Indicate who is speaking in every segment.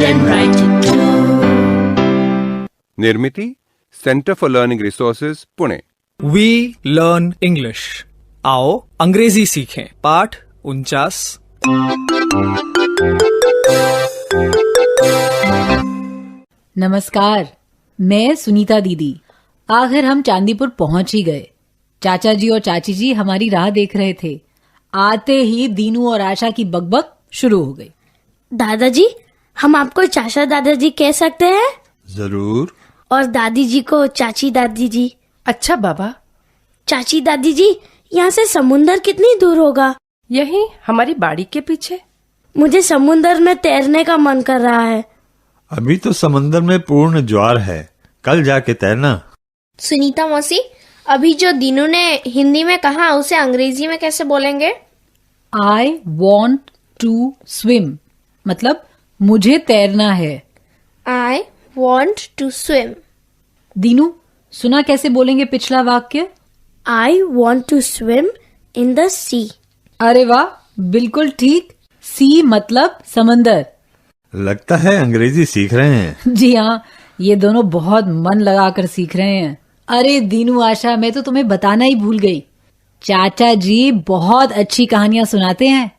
Speaker 1: and write it too.
Speaker 2: Nirmiti centre for learning resources Pune.
Speaker 3: We learn English. आओ अंग्रेजी सीखें। पाठ 49।
Speaker 4: नमस्कार, मैं सुनीता दीदी। आखिर हम चांदीपुर पहुंच ही गए। चाचा जी और चाची जी हमारी राह देख रहे थे। आते ही दीनू और आशा की बकबक शुरू हो गई।
Speaker 5: दादाजी, हम आपको चाचा दादाजी कह सकते हैं?
Speaker 6: जरूर।
Speaker 5: और दादी जी को चाची दादी जी।
Speaker 1: अच्छा बाबा।
Speaker 5: चाची दादी जी, यहाँ से समुंदर कितनी दूर होगा?
Speaker 1: यही हमारी बाड़ी के पीछे।
Speaker 5: मुझे समुंदर में तैरने का मन कर रहा है।
Speaker 6: अभी तो समंदर में पूर्ण ज्वार है, कल जाके तैरना।
Speaker 5: सुनीता मौसी, अभी जो दीनू ने हिंदी में कहा उसे अंग्रेजी में कैसे बोलेंगे?
Speaker 4: I want to swim मतलब मुझे तैरना है।
Speaker 5: I want to swim।
Speaker 4: Dinu, सुना कैसे बोलेंगे पिछला वाक्य?
Speaker 5: I want to swim in the sea।
Speaker 4: अरे वाह, बिल्कुल ठीक। सी मतलब समंदर।
Speaker 6: लगता है अंग्रेजी सीख रहे हैं।
Speaker 4: जी हाँ, ये दोनों बहुत मन लगाकर सीख रहे हैं। अरे दीनू, आशा, मैं तो तुम्हें बताना ही भूल गई। चाचा जी बहुत अच्छी कहानियां सुनाते हैं।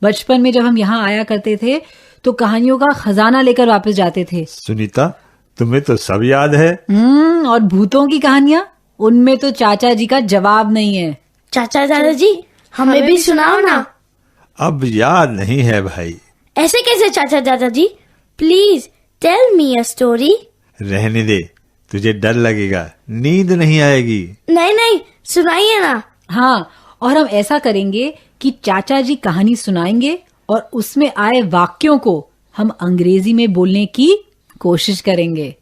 Speaker 4: बचपन में जब हम यहाँ आया करते थे तो कहानियों का खजाना लेकर वापस जाते थे।
Speaker 6: सुनीता, तुम्हें तो सब याद है।
Speaker 4: और भूतों की कहानियां, उनमें तो चाचा जी का जवाब नहीं है।
Speaker 5: चाचा दादाजी, हमें भी सुनाओ ना।
Speaker 6: अब याद नहीं है भाई।
Speaker 5: ऐसे कैसे चाचा दादाजी? Please tell me a story.
Speaker 6: रहने दे, तुझे डर लगेगा, नींद नहीं आएगी।
Speaker 5: नहीं नहीं, सुनाइए ना।
Speaker 4: हाँ, और हम ऐसा करेंगे कि चाचा जी कहानी सुनाएंगे और उसमें आए वाक्यों को हम अंग्रेजी में बोलने की कोशिश करेंगे।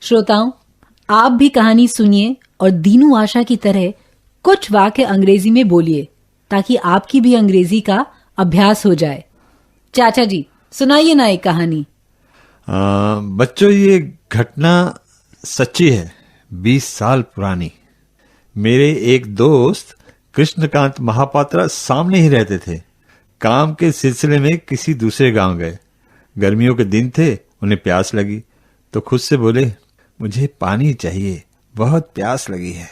Speaker 4: श्रोताओं, आप भी कहानी सुनिए और दीनू आशा की तरह कुछ वाक्य अंग्रेजी में बोलिए ताकि आपकी भी अंग्रेजी का अभ्यास हो जाए। चाचा जी, सुनाइए ना एक कहानी।
Speaker 6: बच्चों, ये घटना सच्ची है, 20 साल पुरानी। मेरे एक दोस्त कृष्णकांत महापात्रा सामने ही रहते थे। काम के सिलसिले में किसी दूसरे गांव गए। गर्मियों के दिन थे, उन्हें प्यास लगी तो खुद से बोले, मुझे पानी चाहिए, बहुत प्यास लगी है।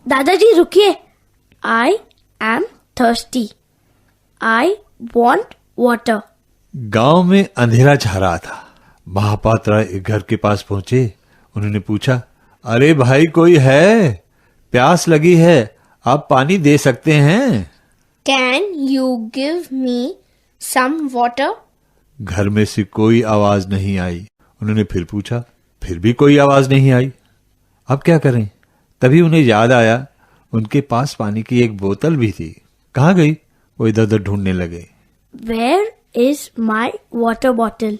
Speaker 5: दादाजी रुकिए। I am thirsty। I want water।
Speaker 6: गांव में अंधेरा छा रहा था। महापात्रा एक घर के पास पहुंचे। उन्होंने पूछा, अरे भाई, कोई है? प्यास लगी है, आप पानी दे सकते हैं?
Speaker 5: Can you give me some water?
Speaker 6: घर में से कोई आवाज नहीं आई। उन्होंने फिर पूछा, फिर भी कोई आवाज नहीं आई। अब क्या करें? तभी उन्हें याद आया, उनके पास पानी की एक बोतल भी थी। कहाँ गई? वो इधर उधर ढूंढने लगे।
Speaker 5: Where is my water bottle?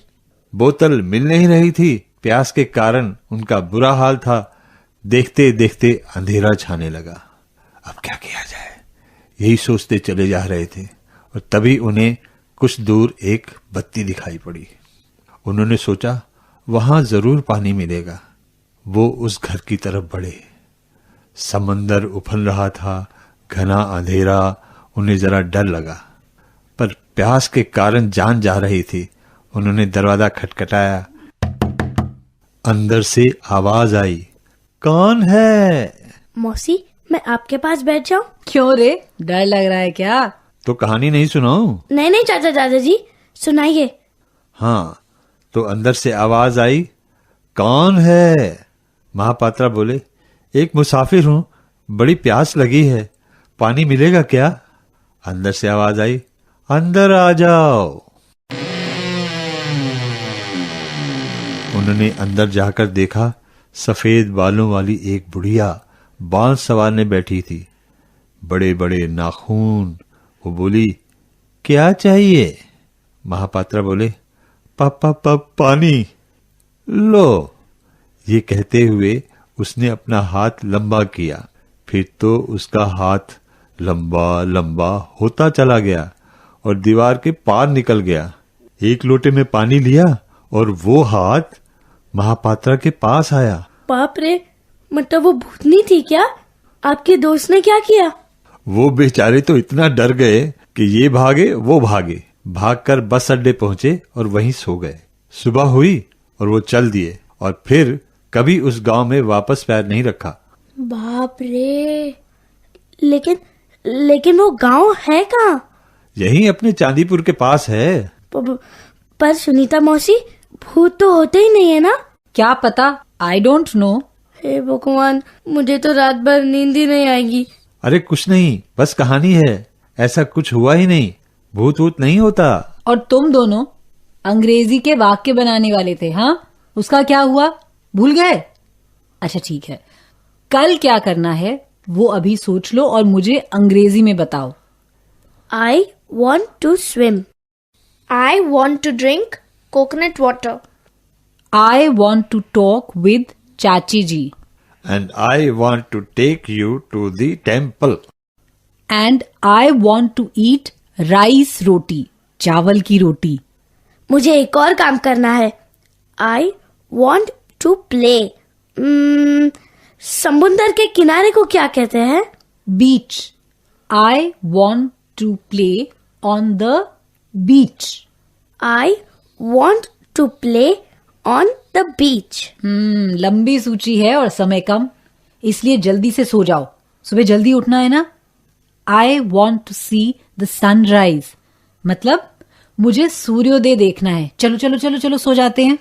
Speaker 6: बोतल मिल नहीं रही थी। प्यास के कारण उनका बुरा हाल था। देखते देखते अंधेरा छाने लगा। अब क्या किया जाए, यही सोचते चले जा रहे थे और तभी उन्हें कुछ दूर एक बत्ती दिखाई पड़ी। उन्होंने सोचा, वहां जरूर पानी मिलेगा। वो उस घर की तरफ बढ़े। समंदर उफल रहा था, घना अंधेरा। उन्हें जरा डर लगा, पर प्यास के कारण जान जा रही थी। उन्होंने दरवाजा खटखटाया। अंदर से आवाज आई, कौन है?
Speaker 5: मौसी, मैं आपके पास बैठ जाऊं?
Speaker 4: क्यों रे, डर लग रहा है क्या?
Speaker 6: तो कहानी नहीं सुनाऊं?
Speaker 5: नहीं नहीं चाचा दादाजी, सुनाइए।
Speaker 6: हाँ, तो अंदर से आवाज आई, कौन है? महापात्रा बोले, एक मुसाफिर हूं, बड़ी प्यास लगी है, पानी मिलेगा क्या? अंदर से आवाज आई, अंदर आ जाओ। उन्होंने अंदर जाकर देखा, सफेद बालों वाली एक बुढ़िया बांस संवारने बैठी थी, बड़े बड़े नाखून। वो बोली, क्या चाहिए? महापात्रा बोले, पानी। लो। ये कहते हुए उसने अपना हाथ लंबा किया। फिर तो उसका हाथ लंबा लंबा होता चला गया और दीवार के पार निकल गया। एक लोटे में पानी लिया और वो हाथ महापात्रा के पास आया।
Speaker 5: बाप रे, मतलब वो भूतनी थी क्या? आपके दोस्त ने क्या किया?
Speaker 6: वो बेचारे तो इतना डर गए कि ये भागे वो भागे, भागकर बस अड्डे पहुंचे और वहीं सो गए। सुबह हुई और वो चल दिए और फिर कभी उस गांव में वापस पैर नहीं रखा।
Speaker 5: बाप रे, लेकिन वो गांव है कहाँ?
Speaker 6: यही अपने चांदीपुर के पास है।
Speaker 5: पर सुनीता मौसी, भूत तो होते ही नहीं है ना?
Speaker 4: क्या पता, आई डोंट नो।
Speaker 5: हे भगवान, मुझे तो रात भर नींद ही नहीं आएगी।
Speaker 6: अरे कुछ नहीं, बस कहानी है, ऐसा कुछ हुआ ही नहीं, भूत वूत नहीं होता।
Speaker 4: और तुम दोनों अंग्रेजी के वाक्य बनाने वाले थे, हाँ? उसका क्या हुआ, भूल गए? अच्छा ठीक है, कल क्या करना है वो अभी सोच लो और मुझे अंग्रेजी में बताओ।
Speaker 5: I want to swim. I want to drink coconut water.
Speaker 4: I want to talk with चाची जी.
Speaker 6: And I want to take you to the temple.
Speaker 4: And I want to eat rice रोटी, चावल की रोटी.
Speaker 5: मुझे एक और काम करना है. I want to play. समुंदर के किनारे को क्या कहते हैं?
Speaker 4: Beach. I want to play on the beach.
Speaker 5: I want to play on the beach.
Speaker 4: लंबी सूची है और समय कम, इसलिए जल्दी से सो जाओ, सुबह जल्दी उठना है ना। I want to see the sunrise, मतलब मुझे सूर्योदय देखना है। चलो चलो चलो चलो सो जाते हैं।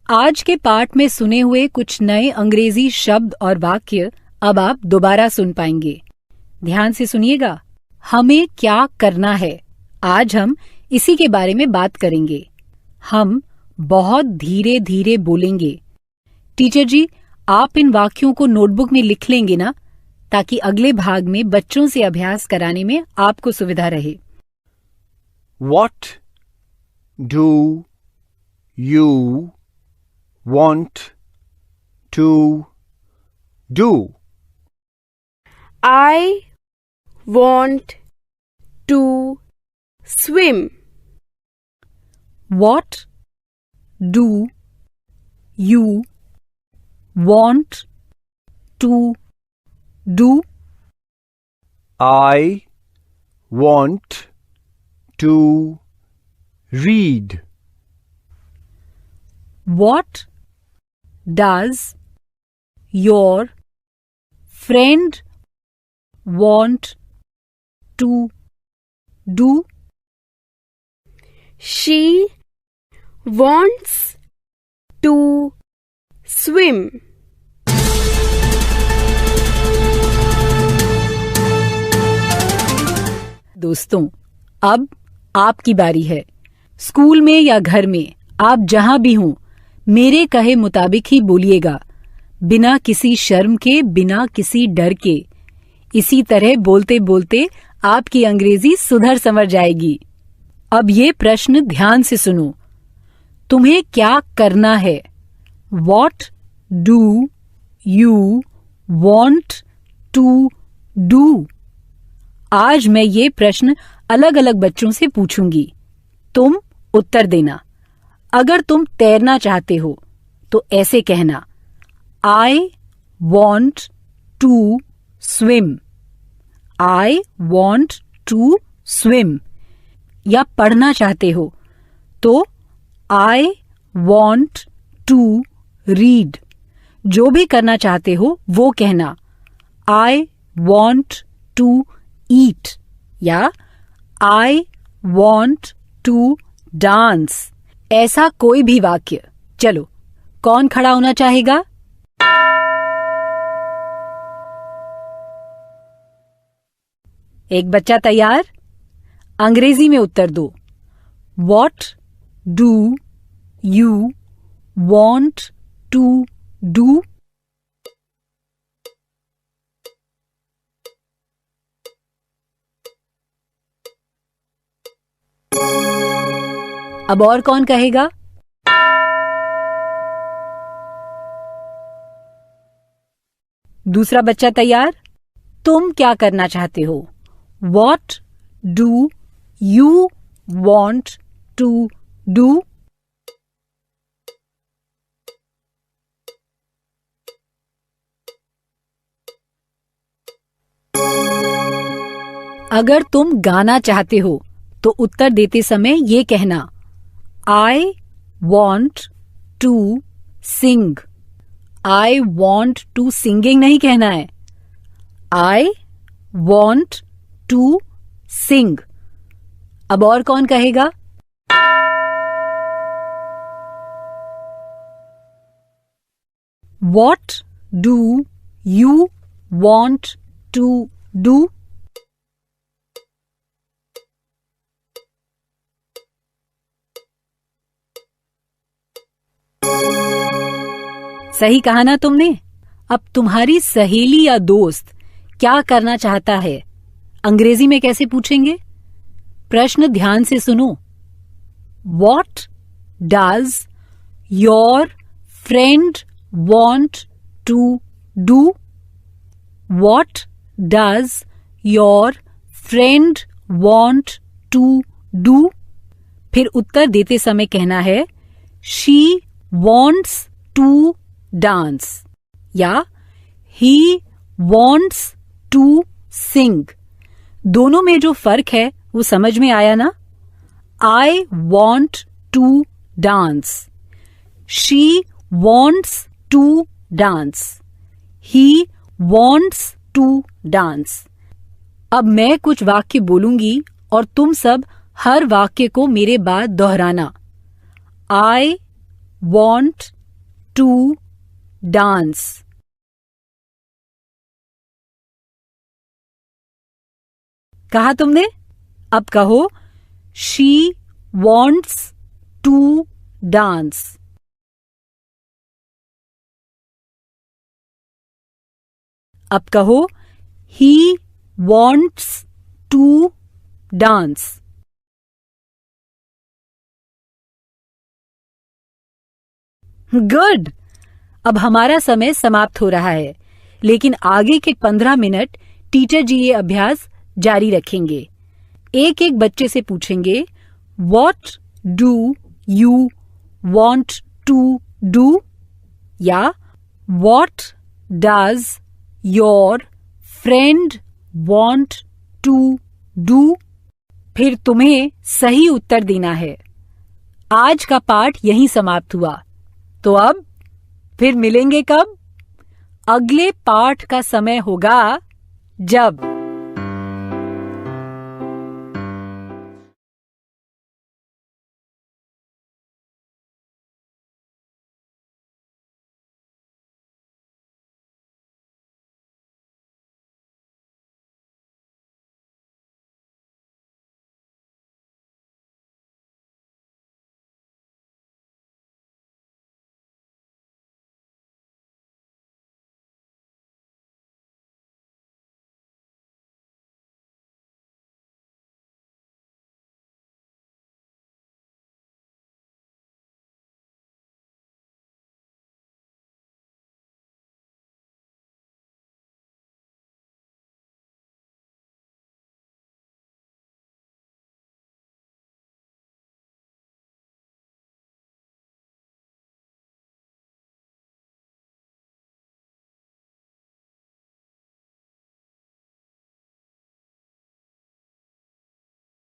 Speaker 4: आज के पाठ में सुने हुए कुछ नए अंग्रेजी शब्द और वाक्य अब आप दोबारा सुन पाएंगे। ध्यान से सुनिएगा। हमें क्या करना है, आज हम इसी के बारे में बात करेंगे। हम बहुत धीरे धीरे बोलेंगे। टीचर जी, आप इन वाक्यों को नोटबुक में लिख लेंगे ना, ताकि अगले भाग में बच्चों से अभ्यास कराने में आपको सुविधा रहे।
Speaker 2: What do you want to do?
Speaker 1: I want to swim.
Speaker 4: What do you want to do?
Speaker 2: I want to read.
Speaker 4: What does your friend want to do?
Speaker 1: She wants to swim.
Speaker 4: दोस्तों, अब आपकी बारी है। School में या घर में, आप जहां भी हों, मेरे कहे मुताबिक ही बोलिएगा, बिना किसी शर्म के, बिना किसी डर के। इसी तरह बोलते बोलते आपकी अंग्रेजी सुधर संवर जाएगी। अब ये प्रश्न ध्यान से सुनो। तुम्हें क्या करना है? What do you want to do? आज मैं ये प्रश्न अलग अलग बच्चों से पूछूंगी, तुम उत्तर देना। अगर तुम तैरना चाहते हो तो ऐसे कहना, I want to swim. I want to swim. या पढ़ना चाहते हो तो I want to read. जो भी करना चाहते हो वो कहना, I want to eat या I want to dance. ऐसा कोई भी वाक्य। चलो, कौन खड़ा होना चाहेगा? एक बच्चा तैयार? अंग्रेजी में उत्तर दो। What do you want to do? अब और कौन कहेगा? दूसरा बच्चा तैयार? तुम क्या करना चाहते हो? What do you want to do? अगर तुम गाना चाहते हो तो उत्तर देते समय ये कहना, I want to sing. I want to singing नहीं कहना है, I want to sing. अब और कौन कहेगा? What do you want to do? सही कहा ना तुमने। अब तुम्हारी सहेली या दोस्त क्या करना चाहता है, अंग्रेजी में कैसे पूछेंगे? प्रश्न ध्यान से सुनो। What does your friend want to do? What does your friend want to do? फिर उत्तर देते समय कहना है, She wants to dance या he wants to sing. दोनों में जो फर्क है वो समझ में आया ना? I want to dance. She wants to dance. He wants to dance. अब मैं कुछ वाक्य बोलूंगी और तुम सब हर वाक्य को मेरे बाद दोहराना। I want to dance. कहा तुमने? अब कहो, She wants to dance. अब कहो, He wants to dance. Good. अब हमारा समय समाप्त हो रहा है, लेकिन आगे के 15 मिनट टीचर जी ये अभ्यास जारी रखेंगे। एक एक बच्चे से पूछेंगे, What do you want to do? या What does your friend want to do? फिर तुम्हें सही उत्तर देना है। आज का पाठ यहीं समाप्त हुआ। तो अब फिर मिलेंगे कब? अगले पाठ का समय होगा जब